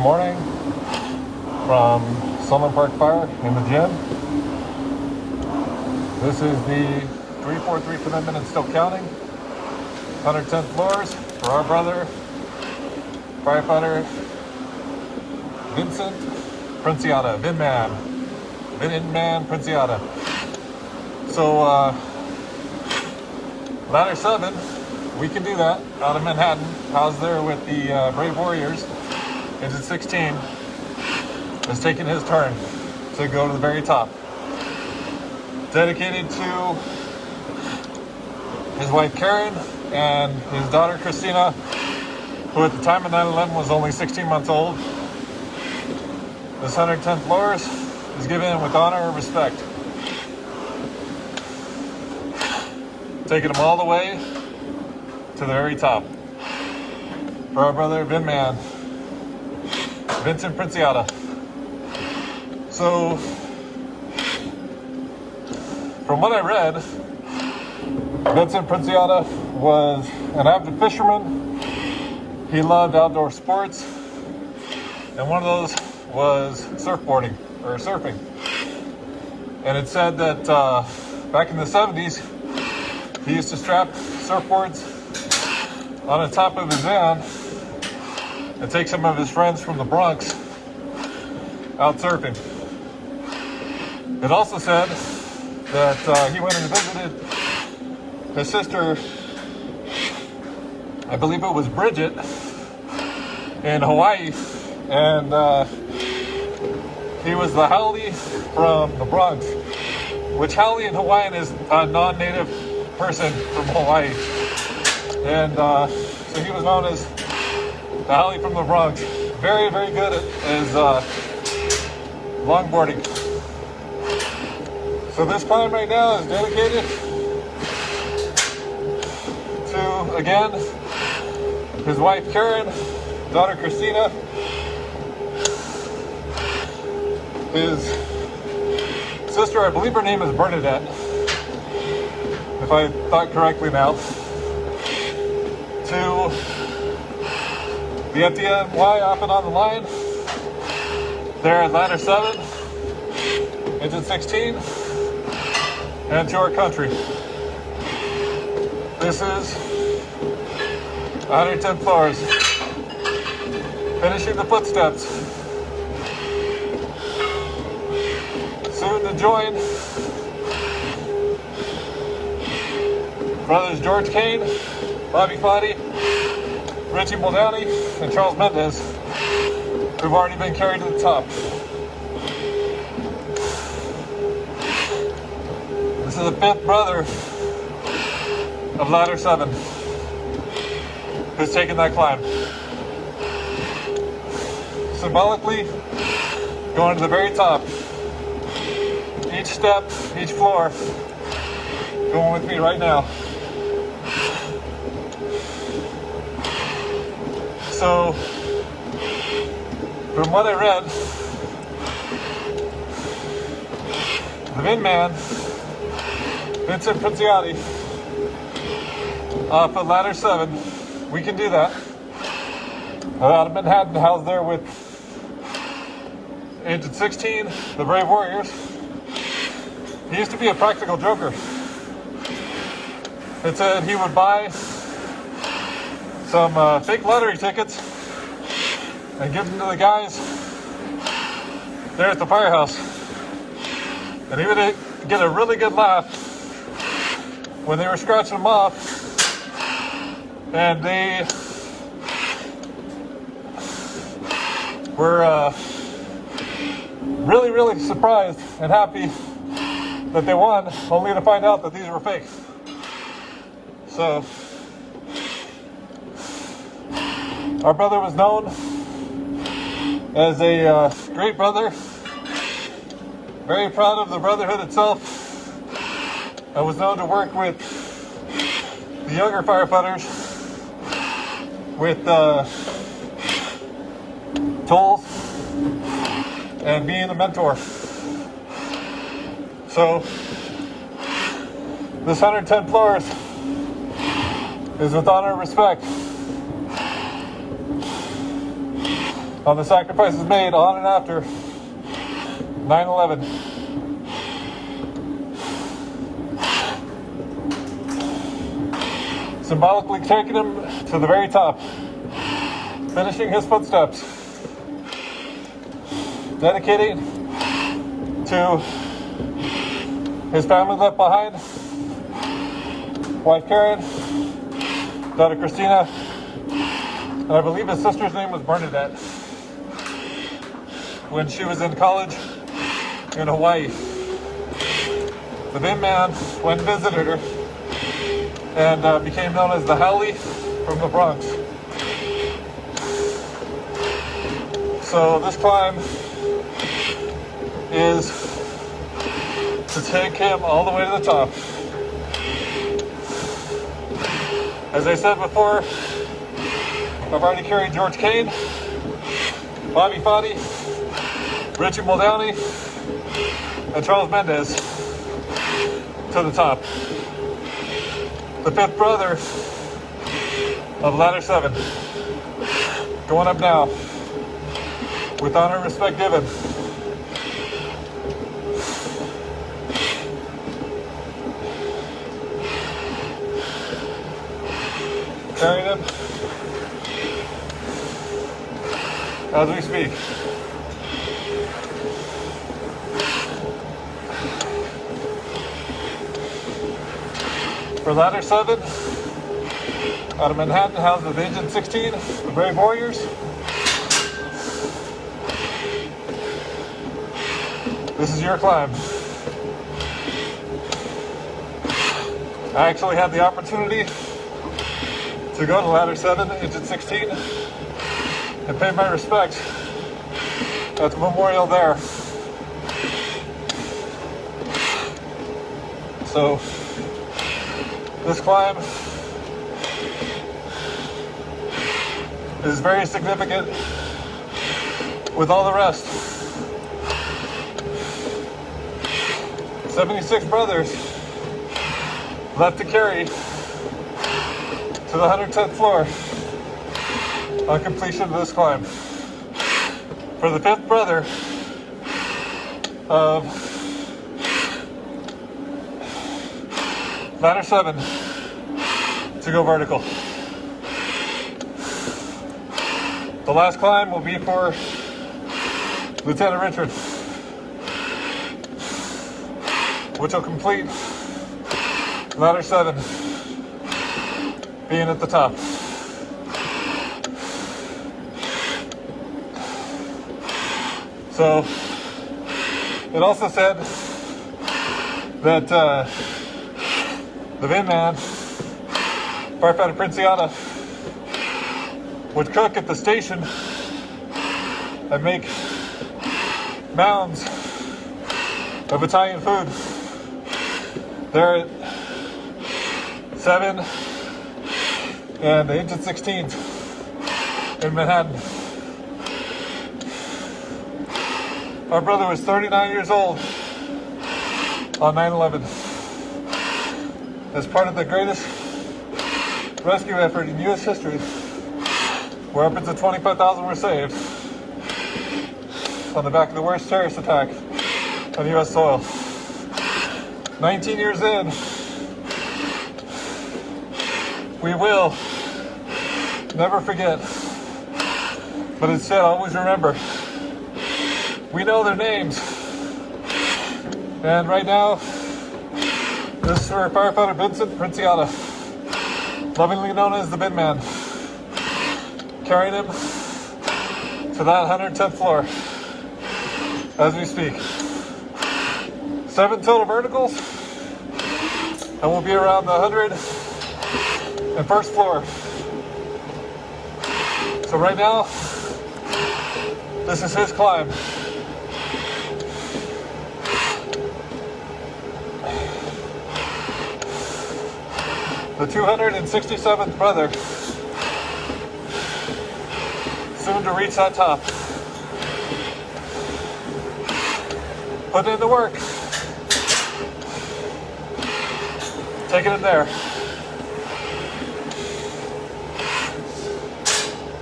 morning from Sunland Park Fire in the gym. This is the 343 commitment and still counting. 110 floors for our brother, firefighter Vincent Princiotta, Vinman Princiotta. So, ladder 7, we can do that out of Manhattan. Housed there with the Brave Warriors. Engine 16 is taking his turn to go to the very top. Dedicated to his wife Karen and his daughter Christina, who at the time of 9/11 was only 16 months old. This 110 floors is given with honor and respect. Taking them all the way to the very top. For our brother Vincent Princiotta. So, from what I read, Vincent Princiotta was an avid fisherman. He loved outdoor sports, and one of those was surfboarding or surfing. And it said that back in the 70s, he used to strap surfboards on the top of his van and take some of his friends from the Bronx out surfing. It also said that he went and visited his sister, I believe it was Bridget, in Hawaii, and he was the haole from the Bronx, which haole in Hawaiian is a non-native person from Hawaii. And so he was known as the haole from the Bronx. Very, very good at his longboarding. So this climb right now is dedicated to, again, his wife Karen, daughter Christina, his sister, I believe her name is Bernadette, if I thought correctly now, to the FDNY off and on the line, there at ladder 7, engine 16, and to our country. This is 110 floors, finishing the footsteps. Soon to join brothers George Kane, Bobby Foddy, Richie Muldowney, and Charles Mendez, who've already been carried to the top. This is the 5th brother of ladder 7 who's taken that climb. Symbolically going to the very top. Each step, each floor, going with me right now. So, from what I read, the Vinman, Vincent Princiotti, off of ladder 7, we can do that. Out of Manhattan, housed there with engine 16, the Brave Warriors. He used to be a practical joker. It said he would buy some fake lottery tickets and give them to the guys there at the firehouse. And he would get a really good laugh when they were scratching them off, and they were really, really surprised and happy that they won, only to find out that these were fake. So, our brother was known as a great brother, very proud of the brotherhood itself. I was known to work with the younger firefighters with tools and being a mentor. So, this 110 floors is with honor and respect. on the sacrifices made on and after 9/11. Symbolically taking him to the very top, finishing his footsteps, dedicating to his family left behind, wife Karen, daughter Christina, and I believe his sister's name was Bernadette, when she was in college in Hawaii. The Vin Man went and visited her and became known as the Howley from the Bronx. So this climb is to take him all the way to the top. As I said before, I've already carried George Kane, Bobby Foddy, Richie Muldowney, and Charles Mendez to the top. The fifth brother of Ladder 7, going up now, with honor and respect given. Carrying him as we speak. For Ladder 7, out of Manhattan, housed the Agent 16, the Brave Warriors. This is your climb. I actually had the opportunity to go to Ladder 7, Agent 16, and pay my respects at the memorial there. So, this climb is very significant with all the rest. 76 brothers left to carry to the 110th floor on completion of this climb. For the fifth brother of Ladder 7 to go vertical. The last climb will be for Lieutenant Richard, which will complete Ladder 7 being at the top. So it also said that the Vin Man, firefighter Princiotta, would cook at the station and make mounds of Italian food there at 7 and the Agent 16 in Manhattan. Our brother was 39 years old on 9/11. As part of the greatest rescue effort in U.S. history, where upwards of 25,000 were saved on the back of the worst terrorist attack on U.S. soil. 19 years in, we will never forget, but instead always remember. We know their names, and right now, this is for firefighter Vincent Princiotta, lovingly known as the Vin Man, carrying him to that 110th floor as we speak. 7 total verticals, and we'll be around the 101st floor. So right now, this is his climb. The 267th brother, soon to reach that top. Put in the work. Taking it there.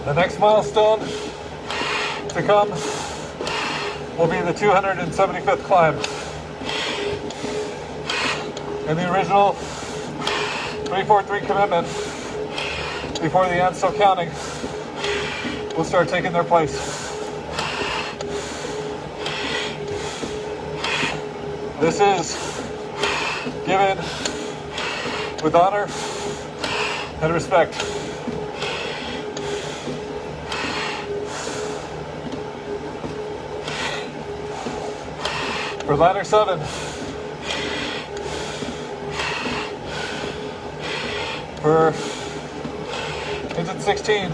The next milestone to come will be the 275th climb. And the original 343 commitment, before the end still counting, will start taking their place. This is given with honor and respect. For ladder 7, for Vincent 16,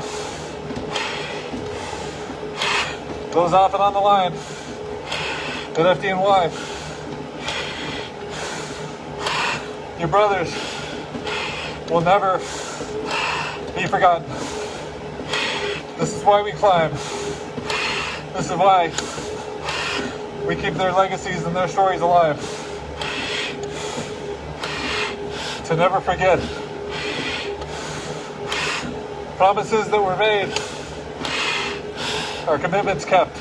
those off and on the line at FDNY, your brothers will never be forgotten. This is why we climb. This is why we keep their legacies and their stories alive. To never forget. Promises that were made are commitments kept.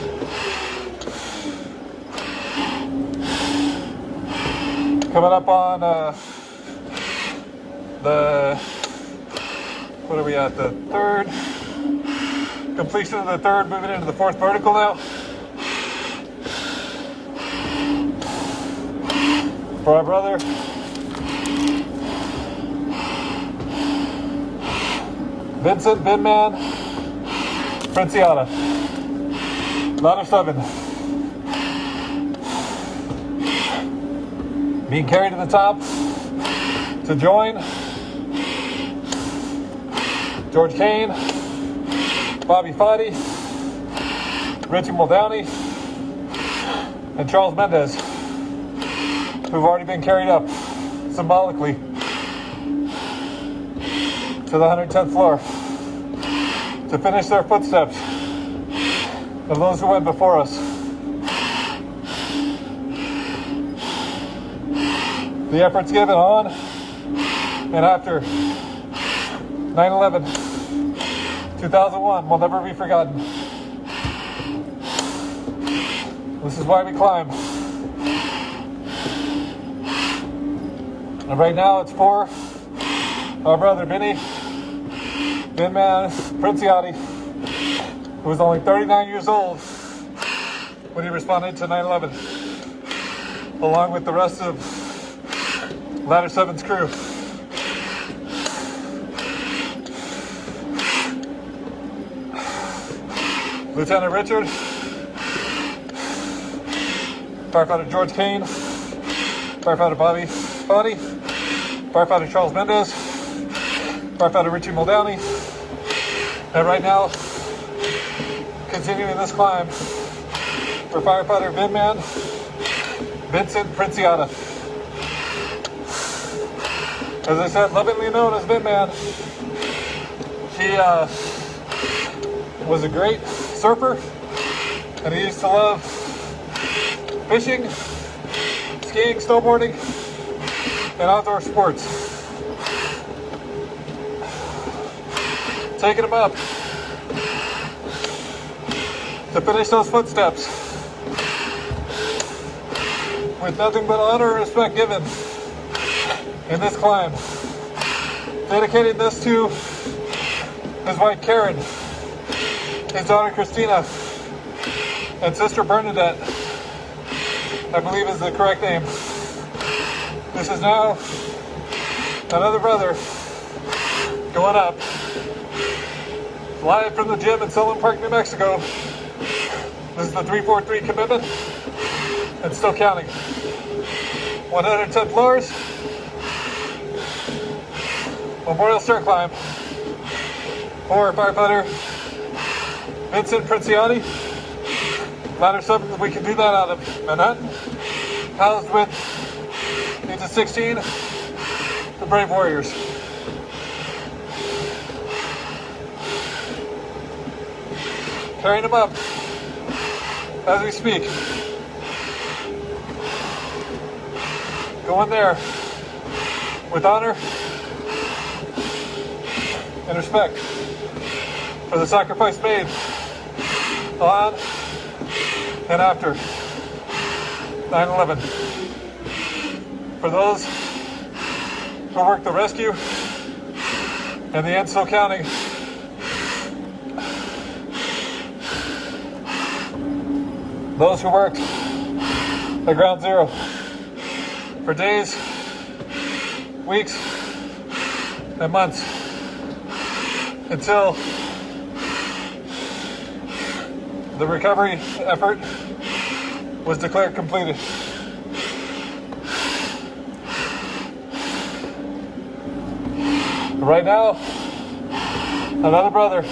Coming up on what are we at? The third completion of the third, moving into the fourth vertical now. For our brother, Vincent Binman Princiotta, ladder 7. Being carried to the top to join George Kane, Bobby Foddy, Richie Muldowney, and Charles Mendez, who've already been carried up symbolically to the 110th floor to finish their footsteps of those who went before us. The efforts given on and after 9/11, 2001 will never be forgotten. This is why we climb. And right now it's for our brother Binman Princiotti, who was only 39 years old when he responded to 9/11, along with the rest of Ladder 7's crew. Lieutenant Richard, firefighter George Kane, firefighter Bobby Foddy, firefighter Charles Mendez, firefighter Richie Muldowney, and right now, continuing this climb for firefighter Binman Vincent Princiotta. As I said, lovingly known as Binman, he was a great surfer, and he used to love fishing, skiing, snowboarding, and outdoor sports. Taking him up to finish those footsteps with nothing but honor and respect given in this climb. Dedicated this to his wife Karen, his daughter Christina, and sister Bernadette, I believe is the correct name. This is now another brother going up, live from the gym in Selwyn Park, New Mexico. This is the 343 commitment, and still counting. 110 floors, Memorial Stair Climb for firefighter Vincent Princiotti. Ladder 7, we can do that out of Manhattan. Housed with Vincent 16, the Brave Warriors. Carrying them up as we speak. Go in there with honor and respect for the sacrifice made on and after 9/11. For those who worked the rescue and the Enso County, those who worked at Ground Zero for days, weeks, and months until the recovery effort was declared completed. Right now, another brother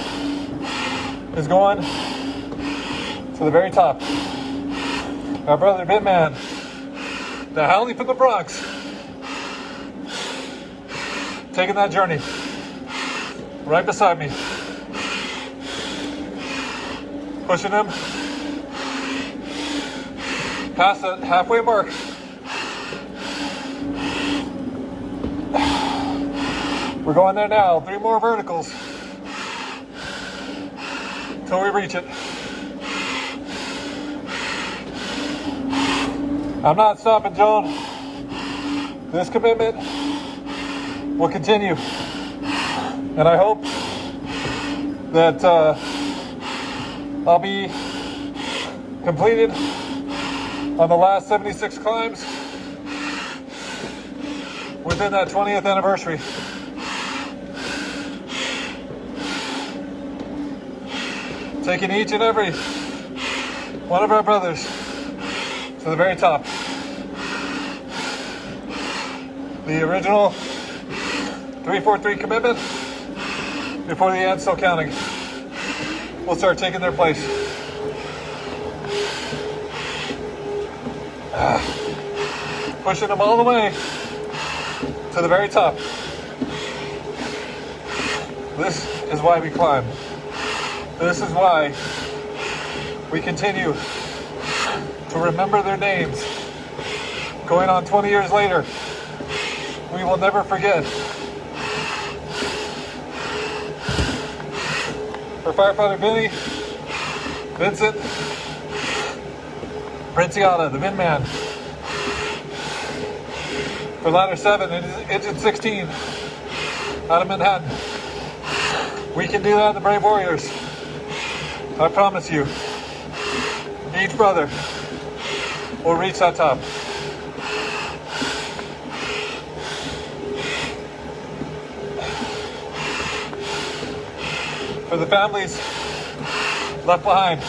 is going to the very top. Our brother Vincent, the Howley from the Bronx, taking that journey right beside me, pushing him past that halfway mark. We're going there now, 3 more verticals till we reach it. I'm not stopping, Joan. This commitment will continue. And I hope that I'll be completed on the last 76 climbs within that 20th anniversary. Taking each and every one of our brothers to the very top. The original 343 commitment before the Enso County will start taking their place. Pushing them all the way to the very top. This is why we climb. This is why we continue to remember their names. Going on 20 years later, we will never forget. For firefighter Vinny, Vincent, Princiotta, the Min Man. For ladder 7, engine 16, out of Manhattan. We can do that, the Brave Warriors. I promise you, each brother will reach that top. For the families left behind,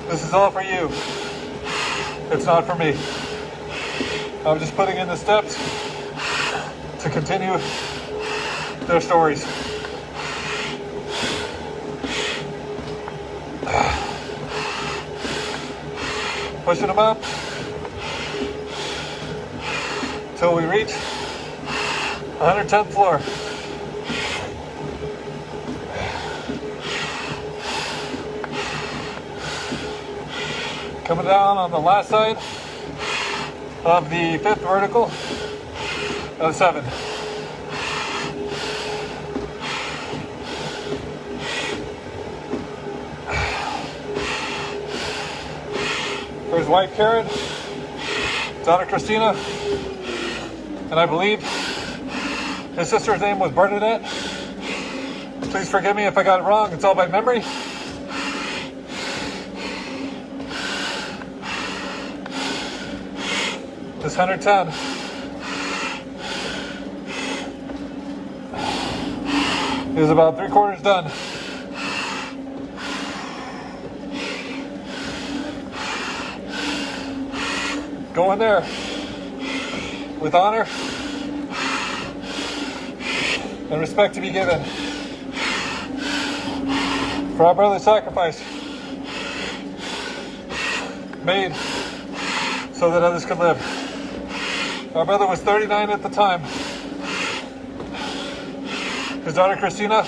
this is all for you. It's not for me. I'm just putting in the steps to continue their stories. Pushing them up till we reach 110th floor. Coming down on the last side of the 5th vertical of 7. For his wife Karen, daughter Christina, and I believe his sister's name was Bernadette. Please forgive me if I got it wrong, it's all by memory. This 110 is about 3/4 done. Go in there with honor and respect to be given for our brother's sacrifice made so that others could live. Our brother was 39 at the time. His daughter Christina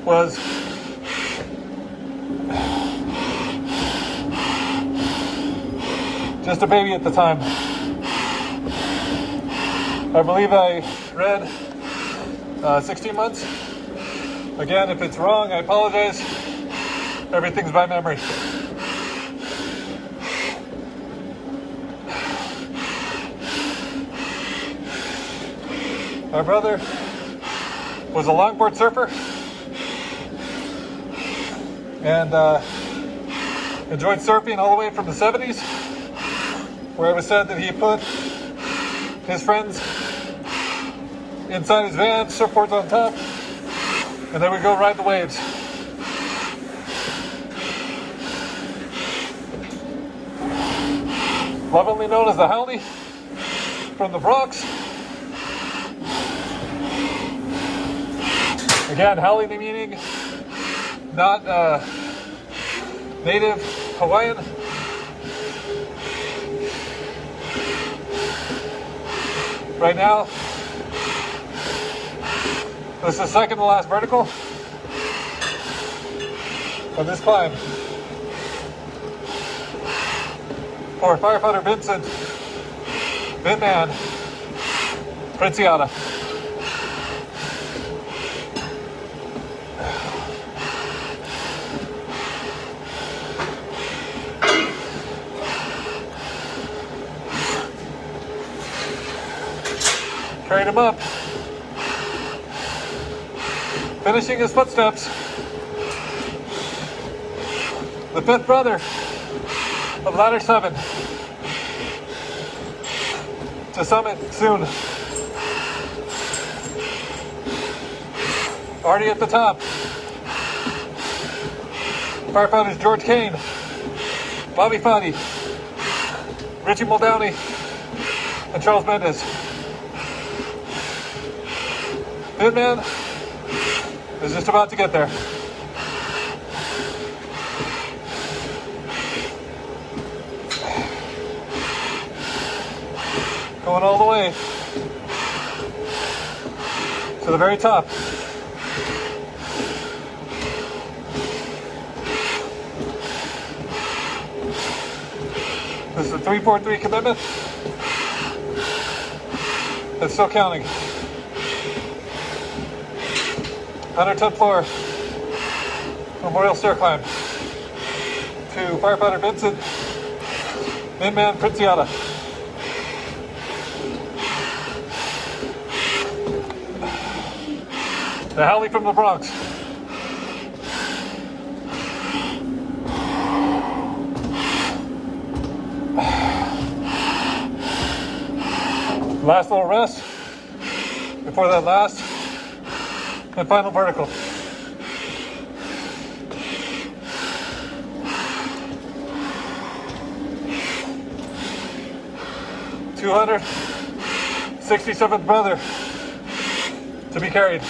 was just a baby at the time. I believe I read 16 months. Again, if it's wrong, I apologize. Everything's by memory. My brother was a longboard surfer and enjoyed surfing all the way from the 70s, where it was said that he put his friends inside his van, surfboards on top, and they would go ride the waves. Lovingly known as the Howley from the Bronx. Again, Howley meaning not native Hawaiian. Right now, this is the second to last vertical of this climb. For firefighter Vincent, Vinman, Princiotta. Carried him up, finishing his footsteps. The fifth brother of ladder 7 to summit soon. Already at the top. Firefighters George Kane, Bobby Foddy, Richie Muldowney, and Charles Mendez. Vinman is just about to get there. Going all the way to the very top. This is a 343 commitment. It's still counting. 110th floor memorial stair climb to firefighter Vincent, Vinman Princiotta. The Howley from the Bronx. Last little rest before that last and final vertical. $267th brother to be carried.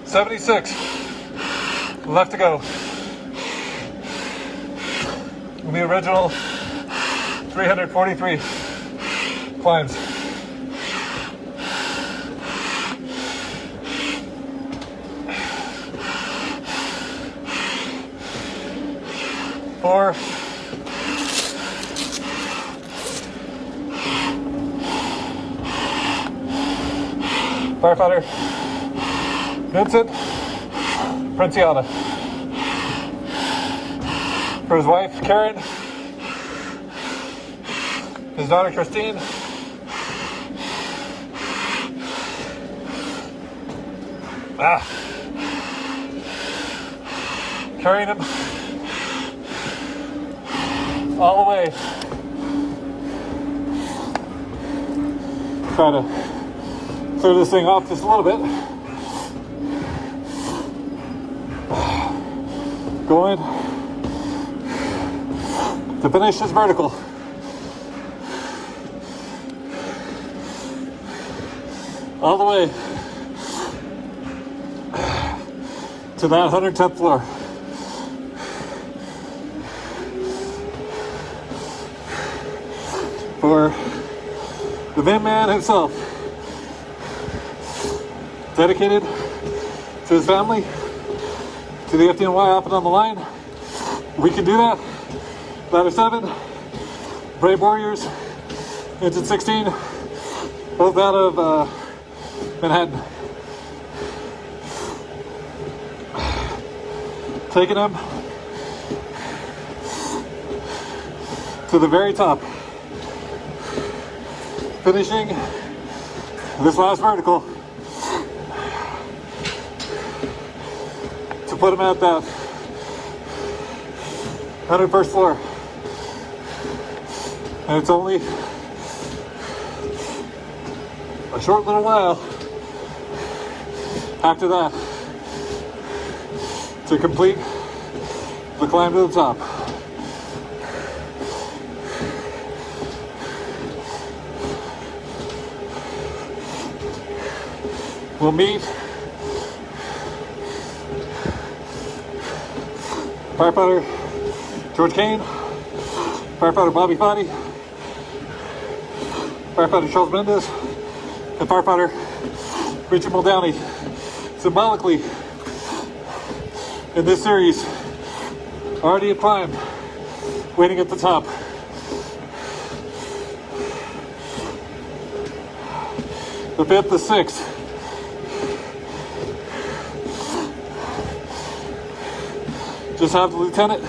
76 left to go. In the original 343 climbs. For firefighter Vincent Princiotta. For his wife Karen, his daughter Christine, carrying him all the way. Try to clear this thing off just a little bit. Going to finish this vertical. All the way to that 110th floor. For the Vinman himself, dedicated to his family, to the FDNY off and on the line. We can do that. Ladder 7, Brave Warriors, Engine 16, both out of Manhattan. taking him to the very top, finishing this last vertical to put him at that 101st floor. And it's only a short little while after that to complete the climb to the top. We'll meet firefighter George Kane, firefighter Bobby Foddy, firefighter Charles Mendez, and firefighter Richard Muldowney. Symbolically, in this series, already a climb, waiting at the top. The 5th, the 6th. Just have the lieutenant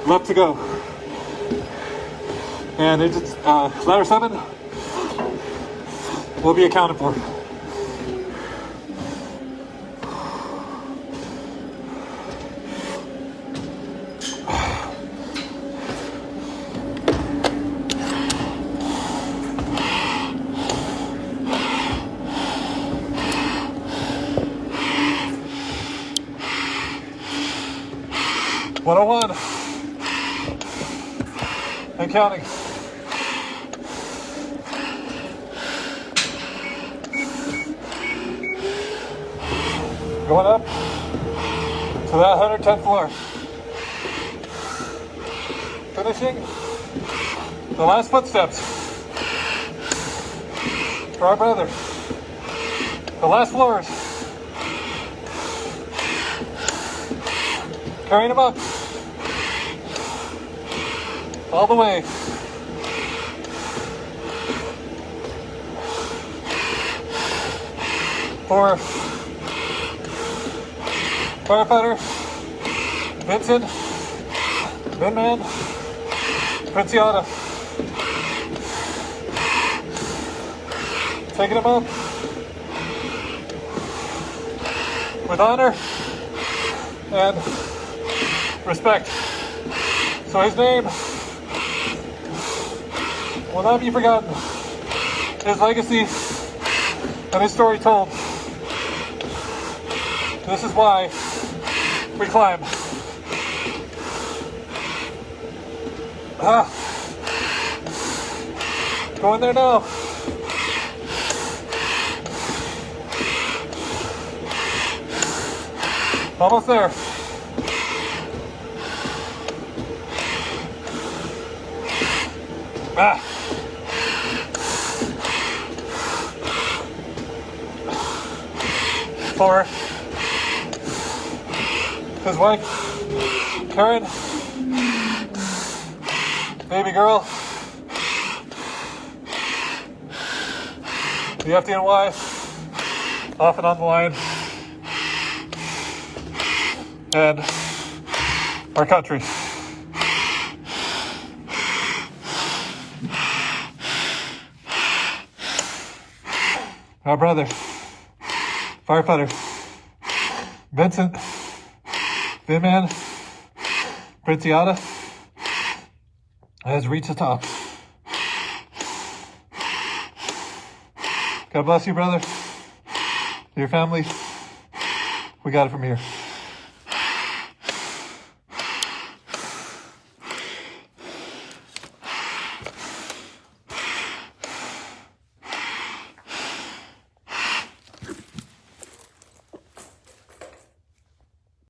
left to go. And it's ladder 7 will be accounted for. One and counting. Going up to that 110th floor. Finishing the last footsteps for our brother. The last floors. Carrying him up all the way. For firefighter Vincent, Vinman, Princiotta. Taking him up with honor and respect. So his name will not be forgotten. His legacy and his story told. This is why we climb. Going there now. Almost there. For his wife, Karen, baby girl, the FDNY, off and on the line, and our country. Our brother, firefighter Vincent, Vinman, Princiotta has reached the top. God bless you, brother. Your family. We got it from here.